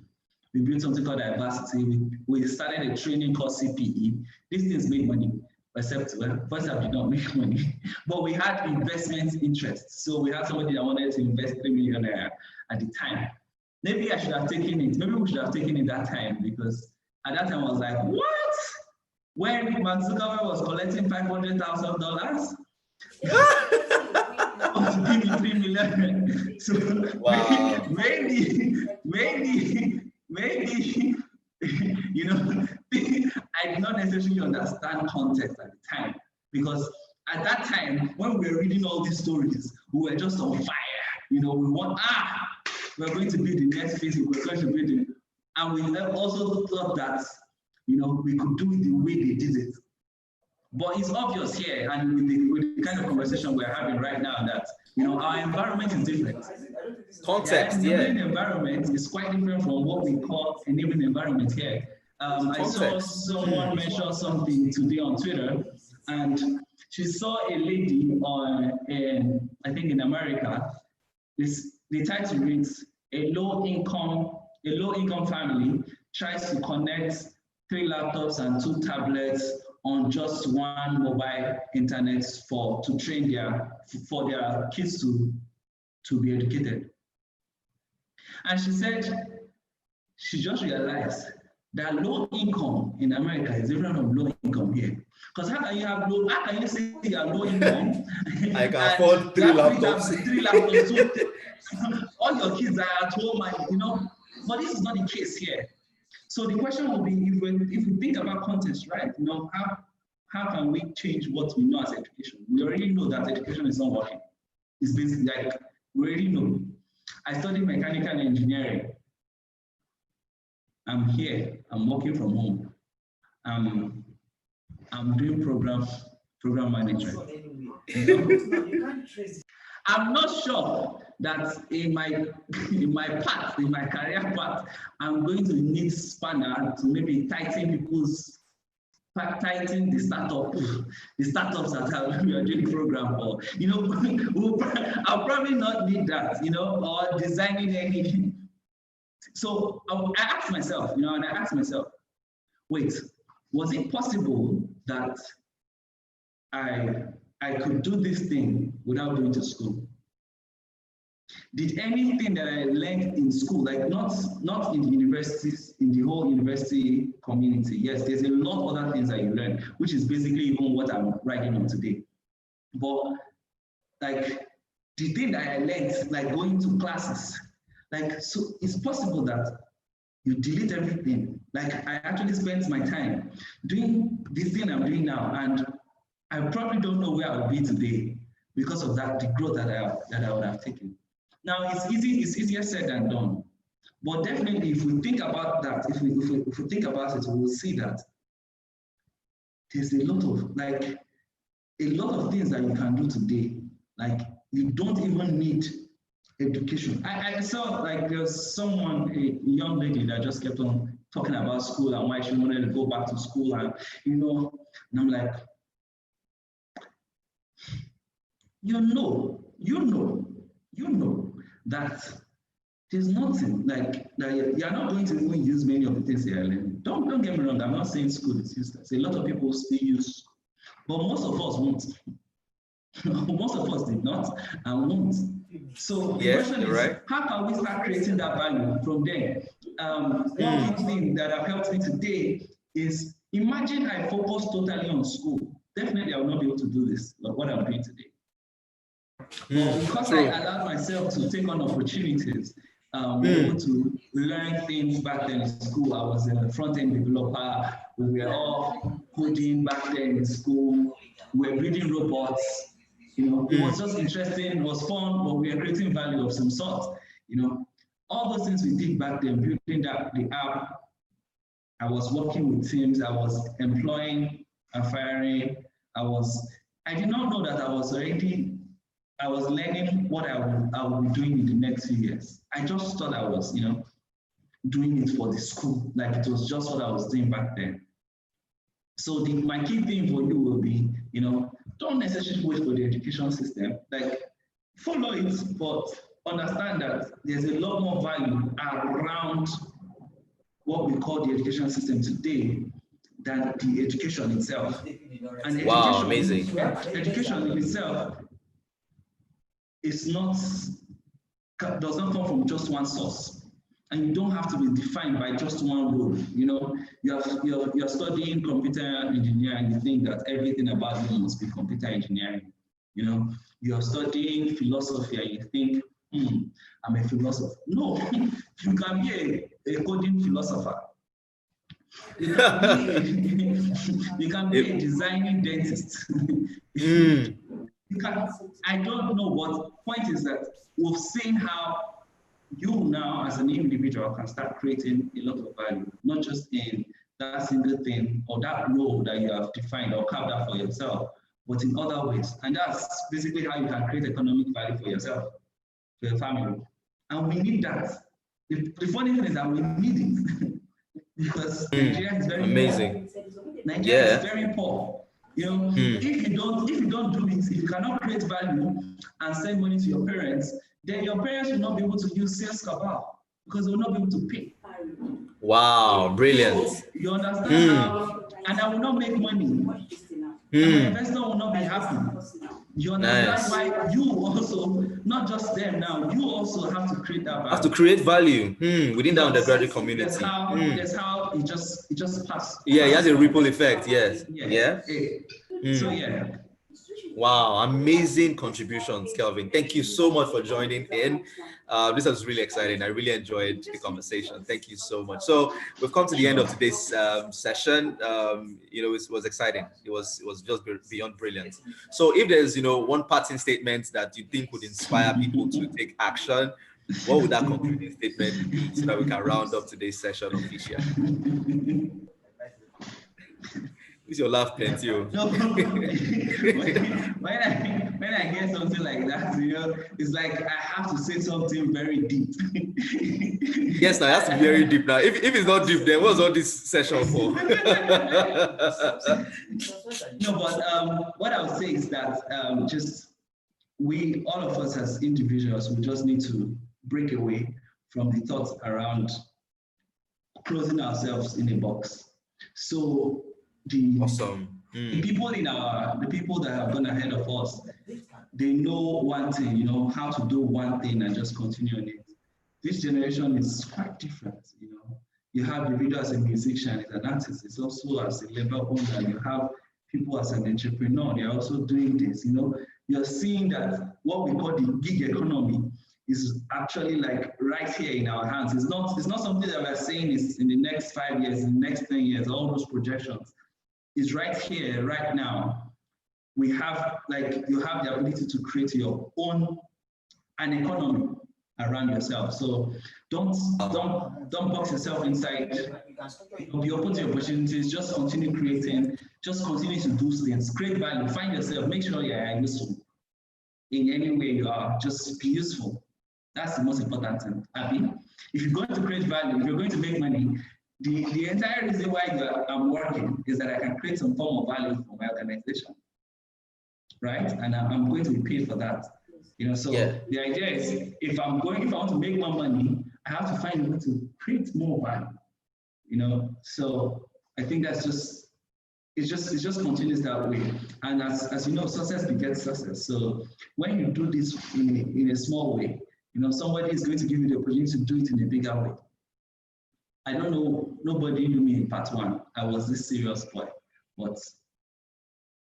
We built something called Diversity. We started a training called CPE. These things made money, except, well, voice app did not make money. But we had investment interest. So we had somebody that wanted to invest 3 million at the time. Maybe I should have taken it. Maybe we should have taken it that time, because at that time I was like, what? When Mark Zuckerberg was collecting $500,000, to give me 3 million. So wow. maybe, you know, I did not necessarily understand context at the time, because at that time, when we were reading all these stories, we were just on fire. You know, we're going to be the next Facebook, we're going to be the, and we also thought that, you know, we could do it the way they did it. But it's obvious here, and with the kind of conversation we're having right now, that, you know, our environment is different. Context, yeah. The environment is quite different from what we call enabling environment here. I saw someone mention something today on Twitter, and she saw a lady I think in America. The title reads, a low income family tries to connect 3 laptops and 2 tablets on just 1 mobile internet to train for their kids to be educated. And she said she just realized that low income in America is different from low income here. Because how can you say you are low income? I can afford 3 laptops. 3 laptops. All your kids are at home, and, you know, but this is not the case here. So the question will be, if we think about context, right? You know, how can we change what we know as education? We already know that education is not working. It's basically like, we already know. I studied mechanical engineering. I'm here, I'm working from home. I'm doing program management. I'm not sure that in my career path, I'm going to need spanner to maybe tighten the startups that we are doing program for. You know, I'll probably not need that, you know, or designing any. So I asked myself, you know, wait, was it possible that I could do this thing without going to school? Did anything that I learned in school, like not in the universities, in the whole university community, yes, there's a lot of other things that you learn, which is basically even what I'm writing on today. But like the thing that I learned, like going to classes, like, so it's possible that you delete everything. Like, I actually spent my time doing this thing I'm doing now, and I probably don't know where I would be today because of that, the growth that I would have taken. Now, it's easier said than done. But definitely, if we think about that, if we think about it, we will see that there's a lot of things that you can do today. Like, you don't even need education. I saw, like, there's someone, a young lady that just kept on talking about school and why she wanted to go back to school, and, you know, and I'm like, you know that there's nothing like that. You're not going to even use many of the things you're learning. Don't get me wrong. I'm not saying school is useless. A lot of people still use, but most of us won't. Most of us did not and won't. So the question is, right, how can we start creating that value from there? One thing that have helped me today is, imagine I focus totally on school. Definitely, I will not be able to do this, like what I'm doing today. But because I allowed myself to take on opportunities, we were able to learn things back then in school. I was a front-end developer. We were all coding back then in school. We were building robots. You know, it was just interesting, it was fun, but we were creating value of some sort. You know, all those things we did back then, building the app. I was working with teams. I was employing and firing. I did not know that I was learning what I would be doing in the next few years. I just thought I was, doing it for the school, like it was just what I was doing back then. So my key thing for you will be, don't necessarily wait for the education system. Like, follow it, but understand that there's a lot more value around what we call the education system today than the education itself. And wow, amazing. Education in itself does not come from just one source. And you don't have to be defined by just one role. You're studying computer engineering, and you think that everything about you must be computer engineering. You're studying philosophy and you think, I'm a philosopher. No, you can be a coding philosopher. You can be a designing dentist. I don't know, but point is that we've seen how you now as an individual can start creating a lot of value, not just in that single thing or that role that you have defined or carved out for yourself, but in other ways. And that's basically how you can create economic value for yourself, for your family. And we need that. The funny thing is that we need it because Nigeria is very amazing. Poor. Nigeria is very poor. If you don't do it, if you cannot create value and send money to your parents, then your parents will not be able to use sales cabal because they will not be able to pay. Wow, brilliant. So, you understand how, and I will not make money. And my investor will not be happy. You understand why you also, not just them now, you also have to create that value. Have to create value within the undergraduate community. That's how it just passed. Yeah, it has a ripple effect, yes. Yeah. So yeah. Wow, amazing contributions, Kelvin. Thank you so much for joining in. This was really exciting. I really enjoyed the conversation. Thank you so much. So we've come to the end of today's session. It was exciting. It was just beyond brilliant. So if there's one parting statement that you think would inspire people to take action, what would that concluding statement be so that we can round up today's session officially? Is your laugh plenty? No, when I hear something like that, it's like I have to say something very deep. Yes, now it has to be very deep now. If it's not deep, then what's all this session for? No, but what I would say is that all of us as individuals, we just need to break away from the thoughts around closing ourselves in a box. So Awesome. The people that have gone ahead of us, they know one thing, how to do one thing and just continue on it. This generation is quite different, You have the video as a musician, as an artist, it's also as a labor owner. You have people as an entrepreneur, they're also doing this, You're seeing that what we call the gig economy is actually like right here in our hands. It's not something that we're saying is in the next 5 years, in the next 10 years, all those projections. Is right here, right now. You have the ability to create your own economy around yourself. So don't box yourself inside. Be open to opportunities. Just continue creating. Just continue to do things. Create value. Find yourself. Make sure you are useful in any way you are. Just be useful. That's the most important thing. If you're going to create value, if you're going to make money, the entire reason why I'm working is that I can create some form of value for my organization, right? And I'm going to be paid for that. So the idea is if I want to make more money, I have to find a way to create more value. So I think that's it just continues that way. And as you know, success begets success. So when you do this in a small way, somebody is going to give you the opportunity to do it in a bigger way. I don't know, nobody knew me in part 1. I was this serious boy, but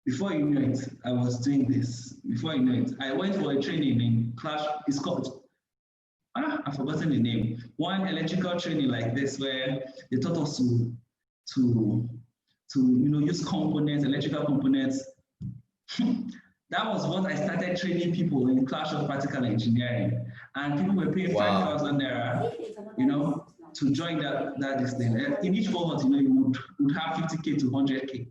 before you know it, I was doing this. Before you know it, I went for a training in class. It's called, I've forgotten the name. One electrical training like this where they taught us to use components, electrical components. That was what I started training people in Clash of Practical Engineering. And people were paying 5,000 naira, to join that this thing. In each cohort, you would have 50K to 100K,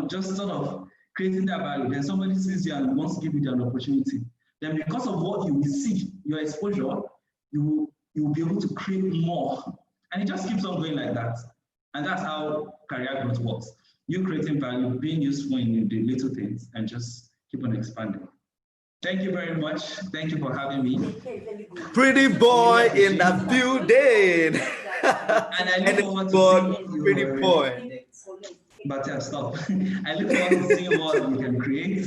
just sort of creating that value. Then somebody sees you and wants to give you an opportunity. Then because of what you will see, your exposure, you will be able to create more. And it just keeps on going like that. And that's how career growth works. You creating value, being useful in the little things, and just keep on expanding. Thank you very much. Thank you for having me. Pretty boy in the building. And I look forward to seeing pretty boy. But stop. I look forward to seeing what you can create,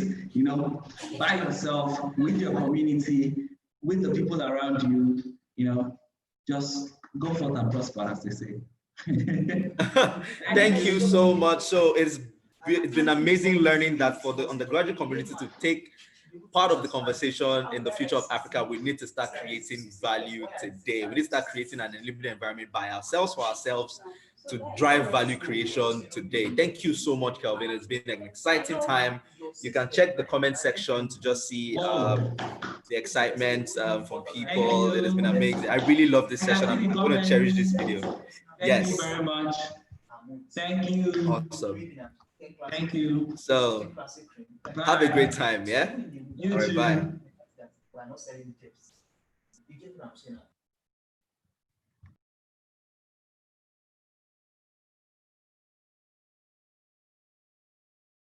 by yourself, with your community, with the people around you, just go forth and prosper, as they say. Thank you so much. So it's been amazing learning that for the undergraduate community to take part of the conversation in the future of Africa, we need to start creating value today. We need to start creating an enabling environment by ourselves, for ourselves, to drive value creation today. Thank you so much, Kelvin. It's been an exciting time. You can check the comment section to just see the excitement from people. It has been amazing. I really love this session. I'm going to cherish this video. Thank you very much. Thank you. Awesome. Thank you. So, have a great time, yeah? You All right, too. bye.